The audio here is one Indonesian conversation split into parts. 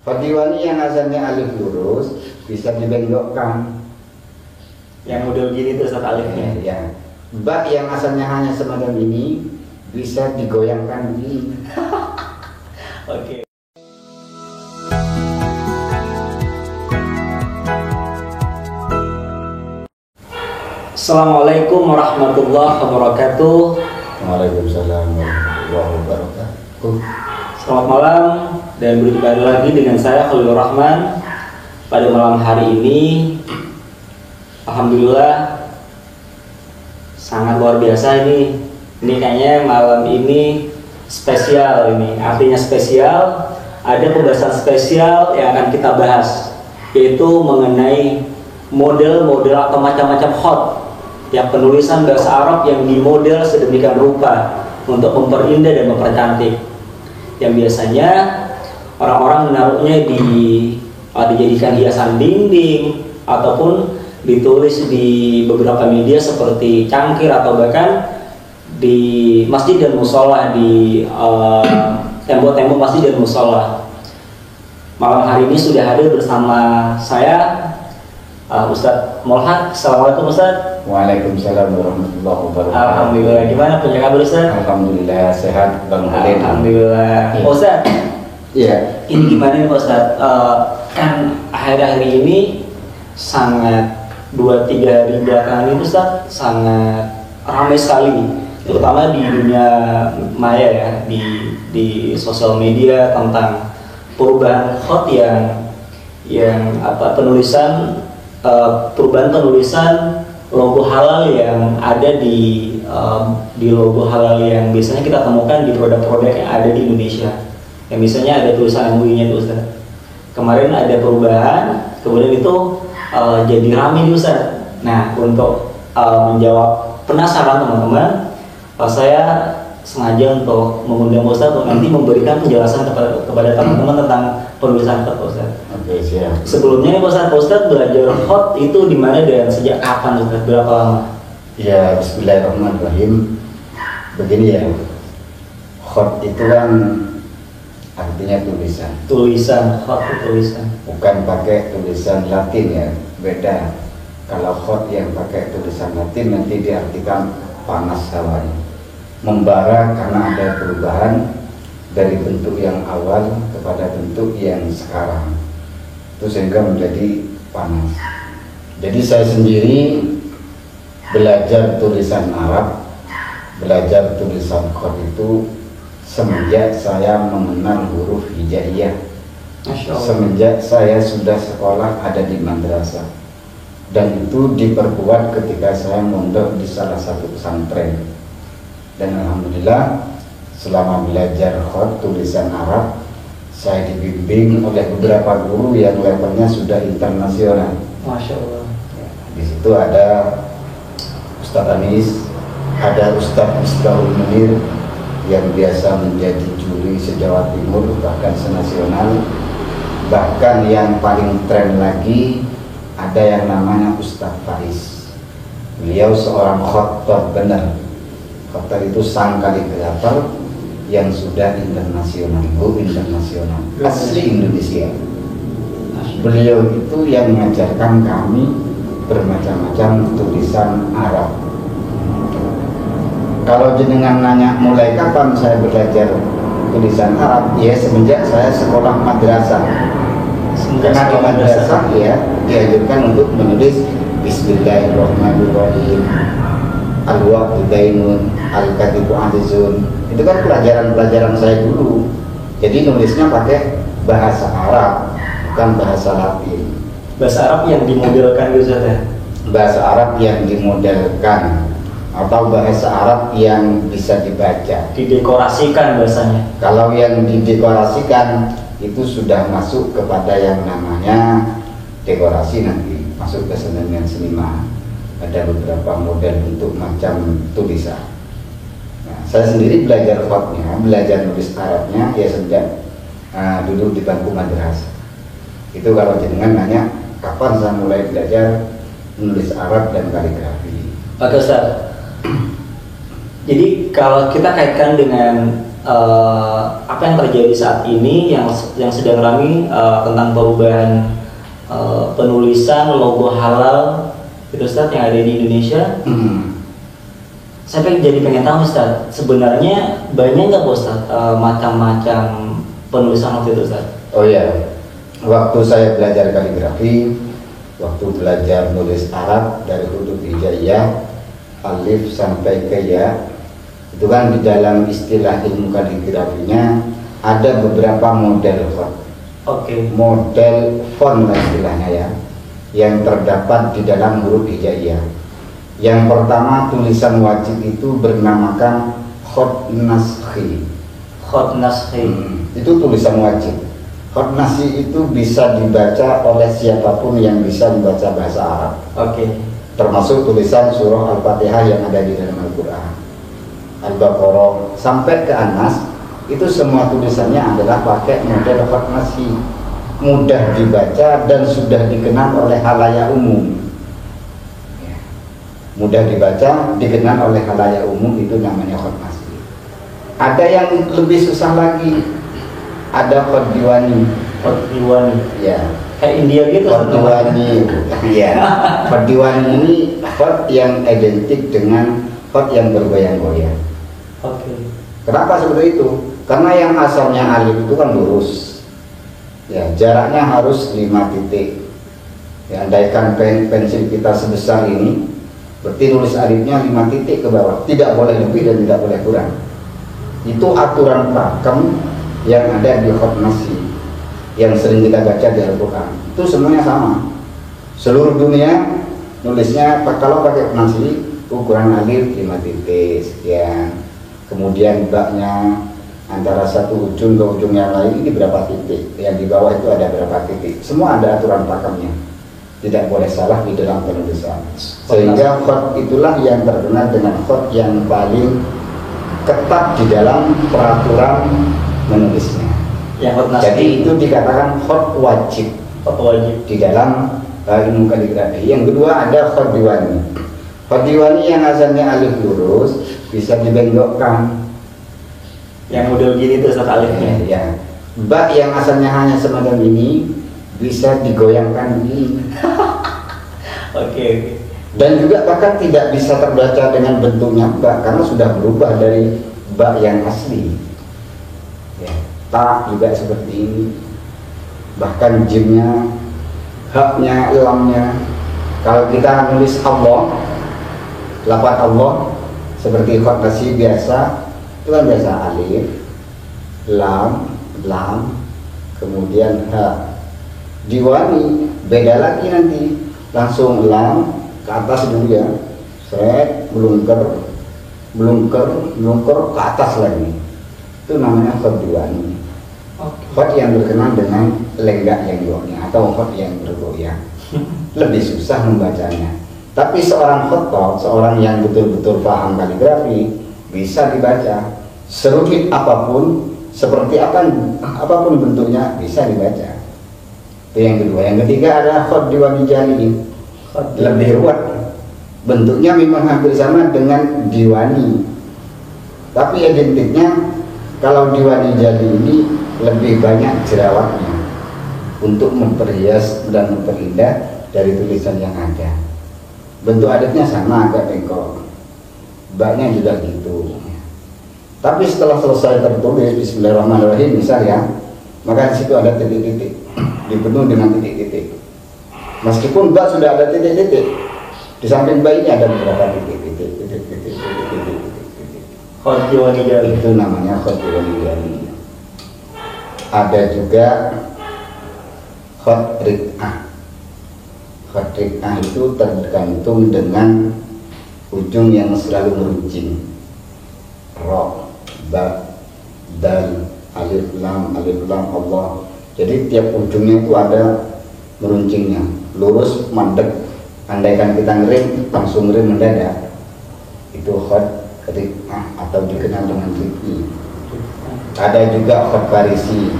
Khodiwani yang asalnya alif lurus bisa dibendokkan. Yang model gini tuh Ustaz alifnya. Ya. Ba yang asalnya hanya semacam ini bisa digoyangkan begini. Oke. Assalamualaikum warahmatullahi wabarakatuh. Waalaikumsalam warahmatullahi wabarakatuh. Selamat malam dan berjumpa lagi dengan saya Khalilur Rahman. Pada malam hari ini alhamdulillah sangat luar biasa ini. Ini kayaknya malam ini spesial ini. Artinya spesial, ada pembahasan spesial yang akan kita bahas, yaitu mengenai model-model atau macam-macam hot yang penulisan bahasa Arab yang dimodel sedemikian rupa untuk memperindah dan mempercantik, yang biasanya orang-orang menaruhnya dijadikan hiasan dinding ataupun ditulis di beberapa media seperti cangkir atau bahkan di masjid dan musola, di tembok-tembok masjid dan musola. Malam hari ini sudah hadir bersama saya Ustadz Molhak. Assalamualaikum Ustadz. Waalaikumsalam warahmatullahi wabarakatuh. Alhamdulillah. Gimana punya kabar Ustadz? Alhamdulillah sehat Bang Halil. Alhamdulillah. Ya. Ustadz, Iya. ini gimana nih Pak Ustadz? Kan akhir-akhir ini sangat 2-3 hari belakangan itu Ustadz sangat ramai sekali, terutama di dunia maya ya, di sosial media tentang perubahan hot yang perubahan penulisan logo halal yang ada di logo halal yang biasanya kita temukan di produk-produk yang ada di Indonesia, yang misalnya ada tulisan MUI-nya itu Ustaz. Kemarin ada perubahan, kemudian itu jadi ramai di Ustaz. Nah, untuk menjawab penasaran teman-teman, saya sengaja untuk mengundang Ustaz untuk nanti memberikan penjelasan kepada teman-teman tentang penulisan hot Ustaz. Oke, siap. Sebelumnya nih Ustaz belajar hot itu di mana dan sejak kapan Ustaz? Berapa lama? Ya, bismillahirrahmanirrahim. Begini ya, hot itu kan artinya tulisan. Tulisan, hot itu tulisan. Bukan pakai tulisan Latin ya, beda. Kalau hot yang pakai tulisan Latin nanti diartikan panas hawanya, membara karena ada perubahan dari bentuk yang awal kepada bentuk yang sekarang, itu sehingga menjadi panas. Jadi saya sendiri belajar tulisan Arab, belajar tulisan hot itu semenjak saya mengenal huruf hijaiyah, semenjak saya sudah sekolah ada di madrasah, dan itu diperkuat ketika saya mondok di salah satu pesantren. Dan alhamdulillah selama belajar hot tulisan Arab, saya dibimbing oleh beberapa guru yang levelnya sudah internasional. Masya Allah. Di situ ada Ustadz Anis, ada Ustadz Misbahul Munir yang biasa menjadi juri se-Jawa Timur bahkan senasional. Bahkan yang paling tren lagi ada yang namanya Ustadz Faris. Beliau seorang khotor benar. Khotor itu sang kaligrafer yang sudah internasional, internasional, asli Indonesia. Beliau itu yang mengajarkan kami bermacam-macam tulisan Arab. Kalau jenengan nanya mulai kapan saya belajar tulisan Arab, ya semenjak saya sekolah madrasah. Karena di madrasah ya diajarkan untuk menulis Bismillahirrahmanirrahim, Al-Waqtu Dainun, Al-Katibu Azizun. Itu kan pelajaran-pelajaran saya dulu. Jadi nulisnya pakai bahasa Arab, bukan bahasa Latin. Bahasa Arab yang dimodelkan gitu Ustaz ya? Bahasa Arab yang dimodelkan atau bahasa Arab yang bisa dibaca, didekorasikan bahasanya. Kalau yang didekorasikan itu sudah masuk kepada yang namanya dekorasi, nanti masuk ke seniman. Ada beberapa model bentuk macam tulisan. Nah, saya sendiri belajar hotnya, belajar nulis Arabnya ya sejak duduk di bangku madrasah. Itu kalau jenengan nanya kapan saya mulai belajar menulis Arab dan kaligrafi. Oke Ustaz. Jadi kalau kita kaitkan dengan apa yang terjadi saat ini yang sedang ramai tentang perubahan penulisan logo halal itu Ustaz yang ada di Indonesia. Saya jadi pengen tahu Ustaz, sebenarnya banyak nggak Ustaz macam-macam penulisan waktu itu Ustaz? Oh ya, waktu saya belajar kaligrafi, waktu belajar nulis Arab dari huruf hijaiyah, alif sampai ke ya, itu kan di dalam istilah ilmu kaligrafinya ada beberapa model font. Model font lah istilahnya ya, yang terdapat di dalam huruf hijaiyah. Yang pertama tulisan wajib itu bernamakan khot naskhi. Itu tulisan wajib. Khot naskhi itu bisa dibaca oleh siapapun yang bisa membaca bahasa Arab. Termasuk tulisan surah Al-Fatihah yang ada di dalam Al-Quran, Al-Baqarah sampai ke An-Nas, itu semua tulisannya adalah pakai model khot naskhi, mudah dibaca dan sudah dikenal oleh khalayak umum. Mudah dibaca, dikenal oleh khalayak umum, itu namanya khot naskhi. Ada yang lebih susah lagi, ada khot diwani. Ya, kayak India gitu. Khot diwani, ya. Khot diwani ini khot yang identik dengan khot yang bergoyang-goyang. Kenapa seperti itu? Karena yang asalnya alif itu kan lurus. Ya, jaraknya harus 5 titik. Ya, andaikan pensil kita sebesar ini, berarti nulis alifnya 5 titik ke bawah, tidak boleh lebih dan tidak boleh kurang. Itu aturan pakem yang ada di khot naskhi yang sering kita baca di Al-Quran. Itu semuanya sama. Seluruh dunia nulisnya kalau pakai naskhi, ukuran alif 5 titik sekian, kemudian baknya antara satu ujung ke ujung yang lain ini berapa titik, yang di bawah itu ada berapa titik. Semua ada aturan pakemnya, tidak boleh salah di dalam penulisan. Sehingga khot itulah yang terkenal dengan khot yang paling ketat di dalam peraturan menulisnya. Jadi itu dikatakan khot wajib. Di dalam ilmu kaligrafi. Yang kedua ada khot diwani. Khot diwani yang asalnya alif lurus bisa dibengkokkan. Yang model gini terus alifnya. Ya. Ba yang asalnya hanya semacam ini bisa digoyangkan begini. Dan juga bahkan tidak bisa terbaca dengan bentuknya ba, karena sudah berubah dari ba yang asli. Ya. Ta juga seperti ini. Bahkan jimnya, haknya, lamnya. Kalau kita nulis Allah, lafaz Allah seperti khot naskhi biasa, itu kan biasa alif, lam, kemudian ha. Diwani beda lagi nanti, langsung lam ke atas dulu ya, seret, melungker ke atas lagi. Itu namanya khot diwani. Khot yang berkenaan dengan lenggak yang goyang atau khot yang bergoyang. Lebih susah membacanya. Tapi seorang khotob, seorang yang betul-betul paham kaligrafi, bisa dibaca. Serumit apapun, seperti apapun bentuknya, bisa dibaca. Itu yang kedua. Yang ketiga ada khot diwani jali. Lebih ruwet. Bentuknya memang hampir sama dengan diwani, tapi identiknya kalau diwani jali ini lebih banyak jerawatnya untuk memperhias dan memperindah dari tulisan yang ada. Bentuk alifnya sama, agak bengkok, baknya juga gitu. Tapi setelah selesai tertulis Bismillahirrahmanirrahim misal ya, maka di situ ada titik-titik, dipenuhi dengan titik-titik. Meskipun bak sudah ada titik-titik, di samping bak ini ada beberapa titik-titik. Khot diwani jali. Itu namanya khot diwani jali. Ada juga khot rik'ah. Khot rik'ah itu tergantung dengan ujung yang selalu meruncing. Ro, ba, dal, alif lam Allah. Jadi tiap ujungnya itu ada meruncingnya, lurus mandek. Andaikan kita ngerim, langsung ngerim mendadak. Itu khot rik'ah atau dikenal dengan rik'i. Ada juga khot parisi.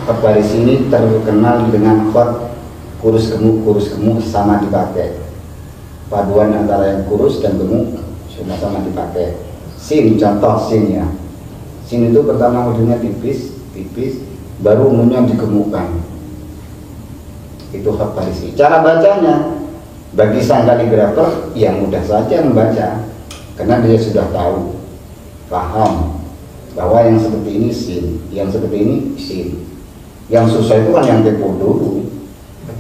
Khot parisi ini terkenal dengan khot kurus gemuk sama dipakai. Paduan antara yang kurus dan gemuk sama-sama dipakai. Sin, contoh sin ya. Sin itu pertama ujungnya tipis, baru umumnya digemukkan. Itu hak parisi. Cara bacanya bagi sang kaligrafer yang mudah saja membaca, karena dia sudah tahu, paham bahwa yang seperti ini sin, yang seperti ini sin. Yang susah itu kan yang tempo dulu.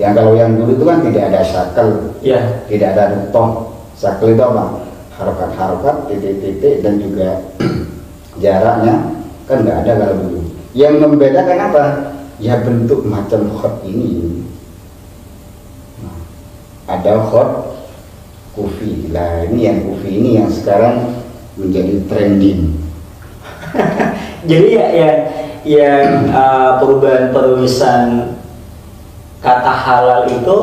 Yang kalau yang dulu itu kan tidak ada syakel, tidak ada toh. Syakel itu apa? Harokat-harokat, titik-titik, dan juga jaraknya kan nggak ada kalau dulu. Yang membedakan apa? Ya bentuk macam khot ini. Nah, ada khot kufi. Lah ini yang kufi ini yang sekarang menjadi trending. Jadi yang perubahan penulisan kata halal itu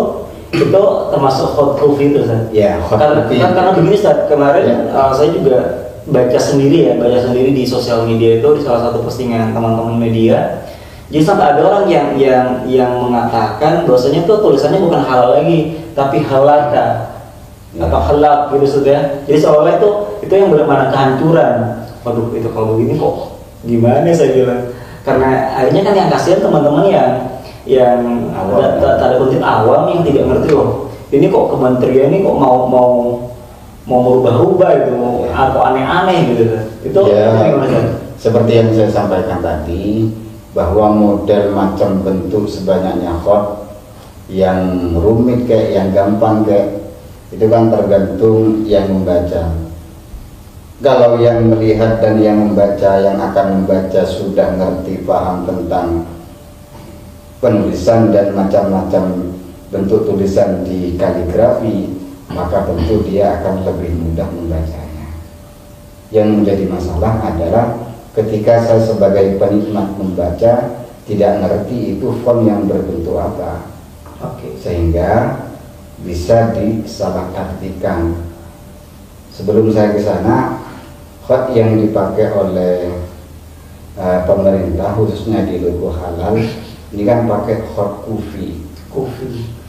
termasuk hot proof itu, Ustaz? Ya, karena begini, Ustaz, kemarin saya juga baca sendiri di sosial media itu, di salah satu postingan teman-teman media. Jadi sampai ada orang yang mengatakan bahwasanya itu tulisannya bukan halal lagi, tapi halaka atau halak gitu, sudah. Jadi seolah itu yang bermakna kehancuran. Waduh, itu kalau begini kok gimana saya bilang? Karena akhirnya kan yang kasihan teman-teman yang tanda kutip awam yang tidak ngerti loh. Ini kok kementerian ini kok mau merubah-rubah itu atau aneh-aneh gitu. Itu gimana? Seperti yang saya sampaikan tadi, bahwa model macam bentuk sebanyaknya khot, yang rumit kayak yang gampang kayak itu kan tergantung yang membaca. Kalau yang melihat dan yang membaca, yang akan membaca sudah ngerti paham tentang penulisan dan macam-macam bentuk tulisan di kaligrafi, maka tentu dia akan lebih mudah membacanya. Yang menjadi masalah adalah ketika saya sebagai penikmat membaca tidak ngerti itu font yang berbentuk apa, sehingga bisa disalahartikan. Sebelum saya ke sana, khot yang dipakai oleh pemerintah khususnya di logo halal ini kan pakai khot kufi.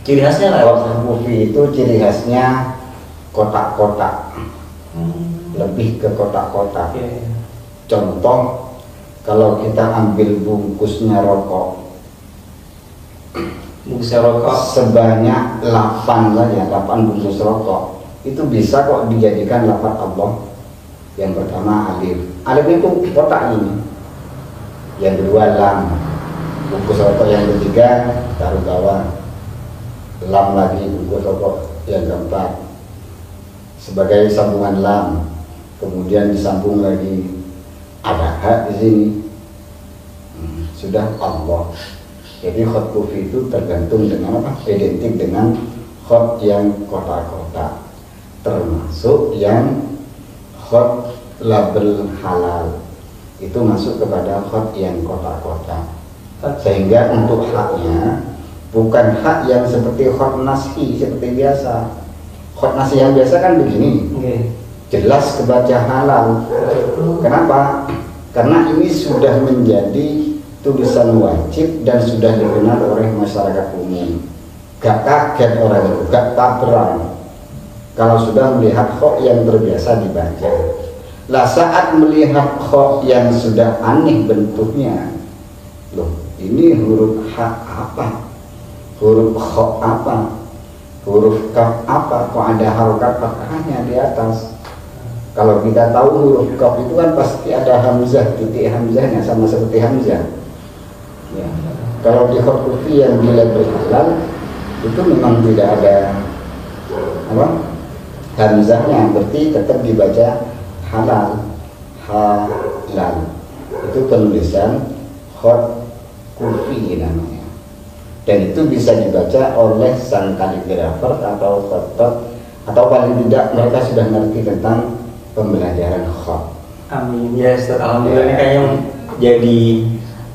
Ciri khasnya lah. Khot kufi itu ciri khasnya kotak-kotak, lebih ke kotak-kotak. Contoh, kalau kita ambil bungkusnya rokok, sebanyak 8 saja, 8 bungkus rokok, itu bisa kok dijadikan lafaz Allah. Yang pertama alif itu kotak ini, yang kedua lam, bungkus rokok yang ketiga taruh bawah, lam lagi bungkus rokok yang keempat sebagai sambungan lam, kemudian disambung lagi ada hak di sini, sudah Allah. Jadi khot kufi itu tergantung dengan apa? Identik dengan khot yang kotak-kotak, termasuk yang khot label halal itu masuk kepada khot yang kotak-kotak. Sehingga untuk haknya bukan hak yang seperti khot nashi seperti biasa. Khot nashi yang biasa kan begini, jelas kebaca halal. Kenapa? Karena ini sudah menjadi tulisan wajib dan sudah dikenal oleh masyarakat umum. Gak kaget orang itu, gak tabrang kalau sudah melihat khot yang terbiasa dibaca. Lah saat melihat khot yang sudah aneh bentuknya, loh ini huruf H apa, huruf khot apa, huruf kaf apa, kok ada harokat fathahnya di atas. Kalau kita tahu huruf kaf itu kan pasti ada hamzah, titik hamzahnya sama seperti hamzah ya. Kalau di khot kufi yang di label halal itu memang tidak ada apa hamzahnya, berarti tetap dibaca halal. Itu penulisan khot kufi namanya, dan itu bisa dibaca oleh sang kaligrafer atau khotot, atau paling tidak mereka sudah ngerti tentang pembelajaran khot. Amin ya, alhamdulillah. Ini kayaknya jadi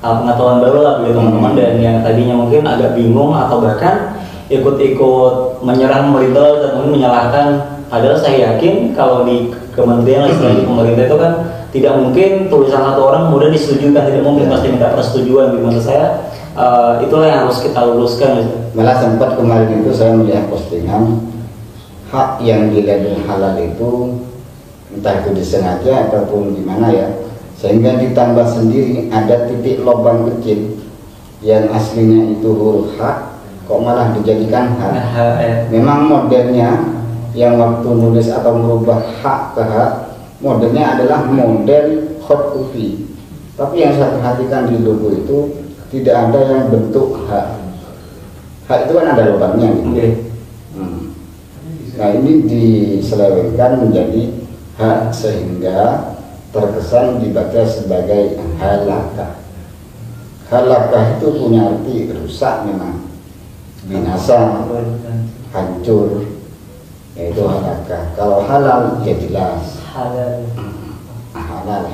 pengetahuan baru lah bagi teman-teman, dan yang tadinya mungkin agak bingung atau bahkan ikut-ikut menyerang pemerintah dan mungkin menyalahkan. Padahal saya yakin kalau di kementerian istilahnya di pemerintah itu kan tidak mungkin tulisan satu orang kemudian disetujukan, tidak mungkin, pasti minta persetujuan. Di maksud saya itulah yang harus kita luruskan. Malah sempat kemarin itu saya melihat postingan hak yang di label halal itu, entah itu disengaja ataupun gimana ya, sehingga ditambah sendiri ada titik lubang kecil yang aslinya itu huruf H kok malah dijadikan H. Memang modelnya yang waktu nulis atau merubah H ke H, modelnya adalah model hot kufi. Tapi yang saya perhatikan di logo itu tidak ada yang bentuk H. H itu kan ada lubangnya gitu. Nah ini diselewengkan menjadi H sehingga terkesan dibaca sebagai halakah. Halakah itu punya arti rusak memang, binasa, hancur, yaitu halakah. Kalau halal ya jelas, halal,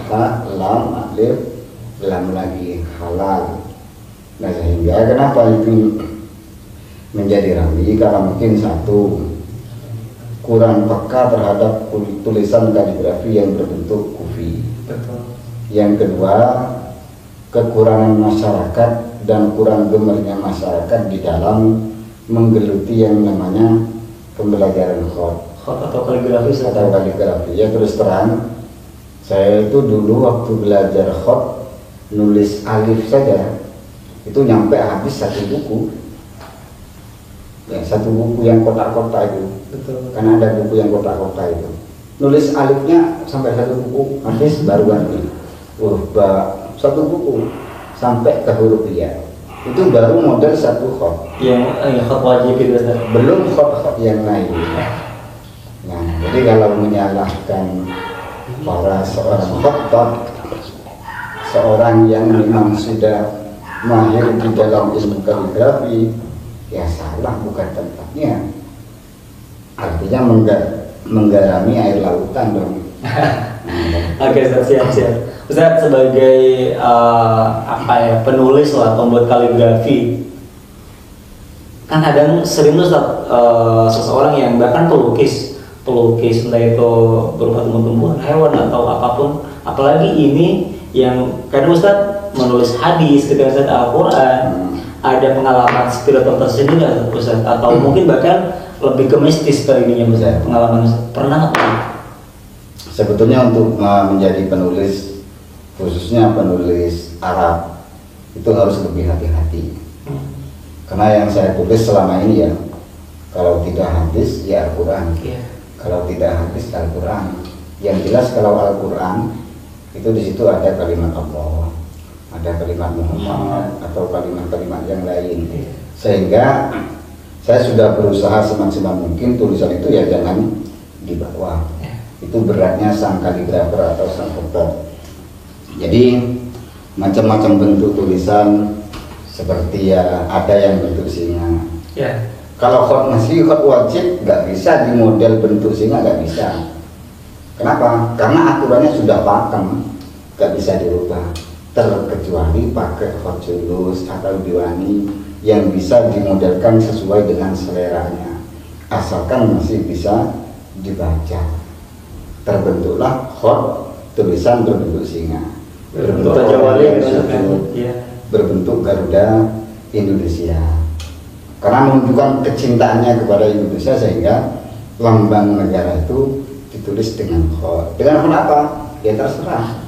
ha, lam, alif, lam lagi, halal. Nah sehingga kenapa itu menjadi rapi? Karena mungkin satu, kurang peka terhadap tulisan kaligrafi yang berbentuk kufi. Yang kedua, kekurangan masyarakat dan kurang gemernya masyarakat di dalam menggeluti yang namanya pembelajaran khot atau kaligrafi. Ya terus terang, saya itu dulu waktu belajar khot nulis alif saja itu nyampe habis satu buku. Ya, satu buku yang kotak-kotak itu. Betul. Karena ada buku yang kotak-kotak itu. Nulis alifnya sampai satu buku habis baru ganti. Satu buku sampai ke huruf ya. Itu baru model satu khot. Yang khot wajib itu Ustaz. Belum khot yang lain. Nah, jadi kalau menyalahkan para seorang khattab, seorang yang memang sudah mahir di dalam ilmu kaligrafi, ya salah bukan tempatnya. Artinya menggarami air lautan dong. Oke, siap. Ustaz sebagai penulis lah, pembuat kaligrafi, kan kadang sering Ustaz seseorang yang bahkan pelukis entah itu berupa tumbuh-tumbuhan, hewan atau apapun, apalagi ini yang kadang Ustaz menulis hadis ketika Ustaz Al-Quran, ada pengalaman spiritual tersendiri nggak Ustaz? Atau mungkin bahkan lebih ke mistis ininya Ustaz, pengalaman Ustaz pernah nggak? Sebetulnya untuk menjadi penulis, khususnya penulis Arab, itu harus lebih hati-hati. Karena yang saya tulis selama ini ya, kalau tidak hadis ya Al-Quran, kalau tidak hadis Al-Quran. Yang jelas kalau Al-Quran itu di situ ada kalimat Allah, ada kalimat Muhammad atau kalimat-kalimat yang lain. Sehingga saya sudah berusaha semaksimal mungkin tulisan itu ya jangan di bawah. Itu beratnya sang kaligrafer atau sang khotob. Jadi macam-macam bentuk tulisan, seperti ya ada yang bentuk singa. Kalau khot wajib nggak bisa di model bentuk singa, nggak bisa. Kenapa? Karena aturannya sudah pakem, nggak bisa dirubah. Terkecuali pakai khot julus atau diwani yang bisa dimodelkan sesuai dengan seleranya, asalkan masih bisa dibaca. Terbentuklah khot tulisan berbentuk singa, berbentuk berbentuk Garuda Indonesia, karena menunjukkan kecintaannya kepada Indonesia, sehingga lambang negara itu ditulis dengan khot. Dengan khot apa? Ya terserah.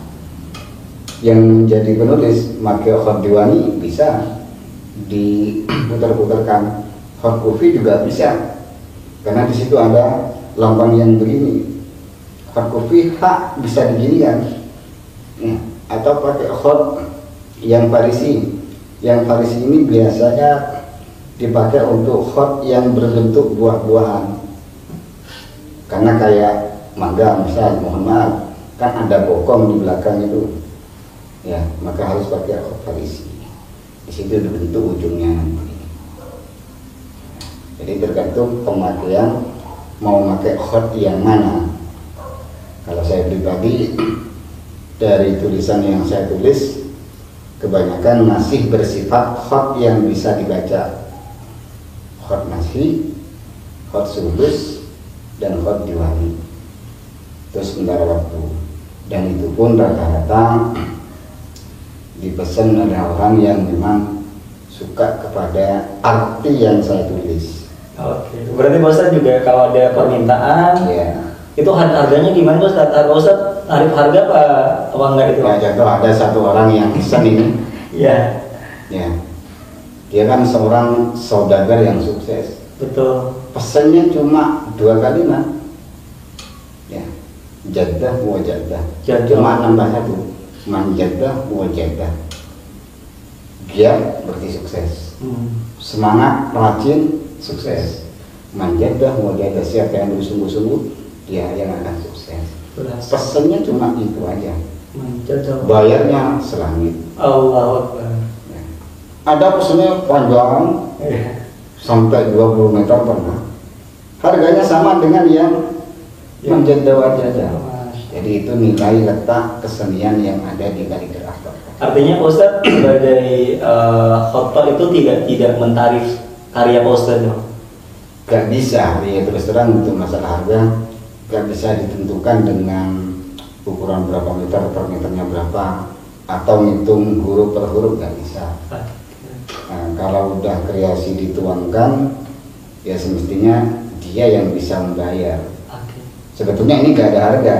Yang menjadi penulis pakai khot diwani bisa diputar-putarkan, khot kufi juga bisa, karena di situ ada lambang yang begini. Khot kufi hak bisa diginikan, ya, atau pakai khot yang Farisi. Yang Farisi ini biasanya dipakai untuk khot yang berbentuk buah-buahan, karena kayak mangga misal, mohon maaf, kan ada bokong di belakang itu, ya maka harus pakai khot Farisi. Di situ dibentuk ujungnya. Jadi tergantung pemakaian mau pakai khot yang mana. Kalau saya pribadi, dari tulisan yang saya tulis kebanyakan masih bersifat khot yang bisa dibaca, khot nasi, khot sulus, dan khot diwani. Terus sementara waktu, dan itu pun rata-rata dipesan oleh orang yang memang suka kepada arti yang saya tulis. Oke, berarti Ustaz juga kalau ada permintaan, itu harganya gimana Ustaz? Harga Ustaz tarif harga apa apa enggak itu? Ya, contoh ada satu orang yang pesan ini. Iya. Ya, dia kan seorang saudagar yang sukses. Betul. Pesannya cuma 2 kalimat. Ya, jadah wa jadah. Cuma nambah 1. Man jadah wa jadah. Giat berarti sukses. Semangat, rajin, sukses. Man jadah wa jadah, siapa yang bersungguh-sungguh, dia yang akan sukses. Pesannya cuma itu aja. Bayarnya selangit. Allah Akbar. Ya. Ada pesannya panjang sampai 20 meter pernah. Harganya sama dengan yang menjadah wajah. Jadi itu nilai letak kesenian yang ada di kaligraf. Artinya Pak Ustadz sebagai khotbah itu tidak mentarif karya Pak Ustadz dong? Gak bisa, ya terus terang untuk masalah harga gak bisa ditentukan dengan ukuran berapa meter per meternya berapa, atau ngitung huruf per huruf gak bisa. Nah, kalau udah kreasi dituangkan, ya semestinya dia yang bisa membayar. Sebetulnya ini gak ada harga,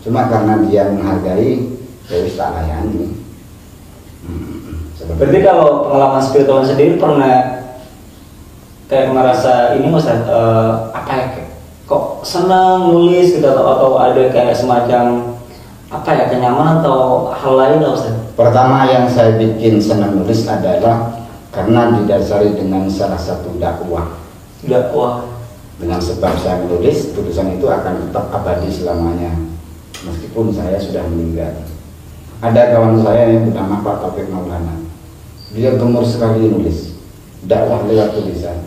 cuma karena dia menghargai, ya wis tak layani. Berarti kalau pengalaman spiritual sendiri pernah kayak merasa ini Ustaz, apa ya, kok senang nulis gitu, atau ada kayak semacam apa ya, kenyamanan atau hal lain Ustaz? Pertama yang saya bikin senang nulis adalah karena didasari dengan salah satu dakwah. Dengan sebab saya menulis, tulisan itu akan tetap abadi selamanya meskipun saya sudah meninggal. Ada kawan saya yang bernama Pak Taufik Maulana. Dia gemar sekali nulis dakwah lewat tulisan.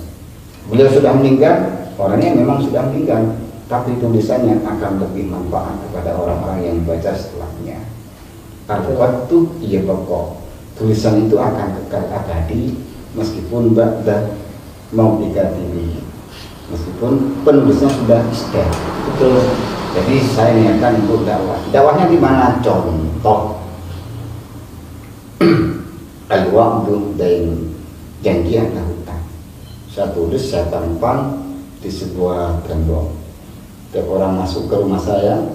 Beliau sudah meninggal, orangnya memang sudah meninggal, tapi tulisannya akan lebih manfaat kepada orang-orang yang baca setelahnya. Al-Qattu iya pokok, tulisan itu akan kekal abadi meskipun ba'da mau dikatili, meskipun penulisnya sudah isdah. Betul. Jadi saya niatkan untuk dakwah. Dakwahnya di mana? Contoh al-wa'du dain, janji adalah hutang. Saya tulis, saya tampang di sebuah gembok. Setiap orang masuk ke rumah saya,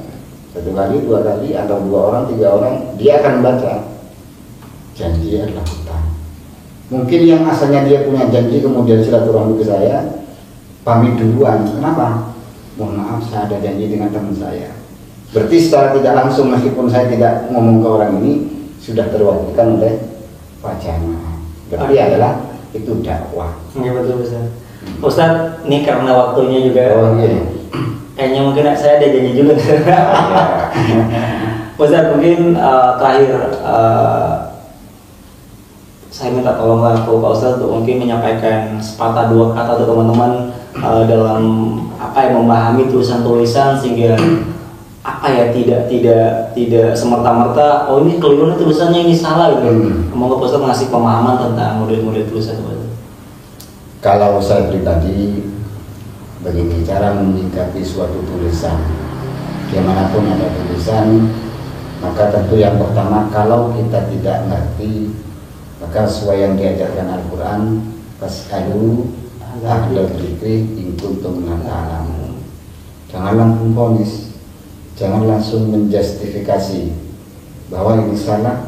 1 kali, 2 kali, atau 2 orang, 3 orang, dia akan baca janji adalah hutang. Mungkin yang asalnya dia punya janji kemudian silaturahmi ke saya, pamit duluan. Kenapa? Mohon maaf, saya ada janji dengan teman saya. Berarti secara tidak langsung, meskipun saya tidak ngomong ke orang ini, sudah terwakilkan oleh wajahnya. Berarti adalah itu dakwah. Iya betul Ustaz. Ustaz, ini karena waktunya juga. Oh iya. Kayaknya mungkin saya ada janji juga. Ustaz, mungkin terakhir saya minta tolonglah ke Pak Ustaz untuk mungkin menyampaikan sepatah 2 kata untuk teman-teman dalam apa yang memahami tulisan-tulisan, sehingga apa ya, tidak semerta-merta oh ini keliru nih tulisannya, ini salah gitu. Semoga Pak Ustaz ngasih pemahaman tentang model-model tulisan itu. Kalau saya pribadi begini, cara menyikapi suatu tulisan, dimanapun ada tulisan, maka tentu yang pertama, kalau kita tidak ngerti, maka sesuai yang diajarkan Al-Quran, fas'alu ahlal dzikri in kuntum la ta'lamun. Jangan langsung vonis, jangan langsung menjustifikasi bahwa ini salah,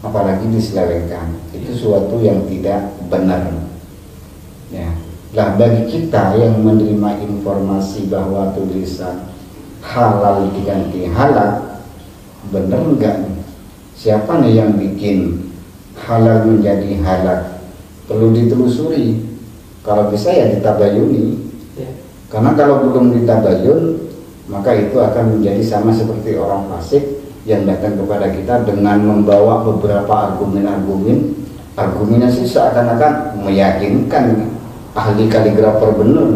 apalagi diselewengkan. Itu suatu yang tidak benar. Ya. Nah, bagi kita yang menerima informasi bahwa tulisan halal diganti halal, benar enggak? Siapa nih yang bikin halal menjadi halal? Perlu ditelusuri. Kalau bisa ya ditabayuni. Karena kalau belum ditabayun, maka itu akan menjadi sama seperti orang fasik yang datang kepada kita dengan membawa beberapa argumentasi seakan-akan meyakinkan ahli kaligrafer benar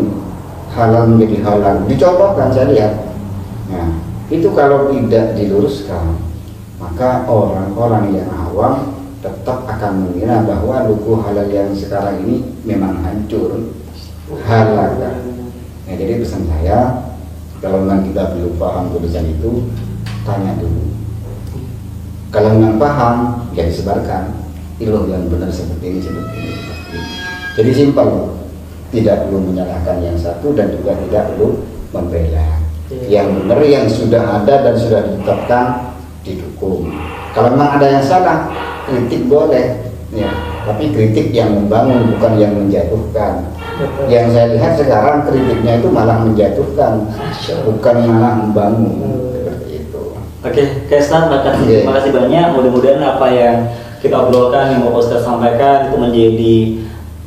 halal menjadi halal. Dicontohkan, saya lihat. Nah, itu kalau tidak diluruskan, maka orang-orang yang awam tetap akan mengira bahwa buku halal yang sekarang ini memang hancur, halal. Nah, jadi pesan saya, kalau memang kita belum paham tulisan itu, tanya dulu. Kalau memang paham, ya disebarkan. Iloh yang benar seperti ini, seperti ini. Jadi simpel, tidak perlu menyalahkan yang satu dan juga tidak perlu membela. Yang benar yang sudah ada dan sudah ditetapkan didukung. Kalau memang ada yang salah, kritik boleh, ya. Tapi kritik yang membangun, bukan yang menjatuhkan. Yang saya lihat sekarang kritiknya itu malah menjatuhkan, bukan malah membangun. Seperti itu. Oke, Ustaz, terima kasih banyak. Mudah-mudahan apa yang kita obrolkan, yang mau Ustaz sampaikan itu menjadi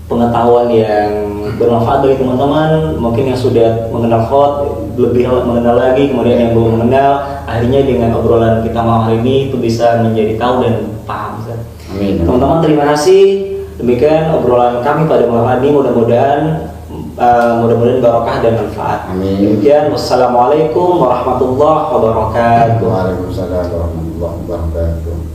pengetahuan yang bermanfaat bagi teman-teman. Mungkin yang sudah mengenal khot lebih mengenal lagi, kemudian yang belum mengenal, akhirnya dengan obrolan kita malam hari ini itu bisa menjadi tahu dan paham. Amin. Teman-teman, terima kasih. Demikian obrolan kami pada malam hari ini. Mudah-mudahan barokah dan manfaat. Amin. Demikian, wassalamualaikum warahmatullahi wabarakatuh. Waalaikumsalam warahmatullahi wabarakatuh.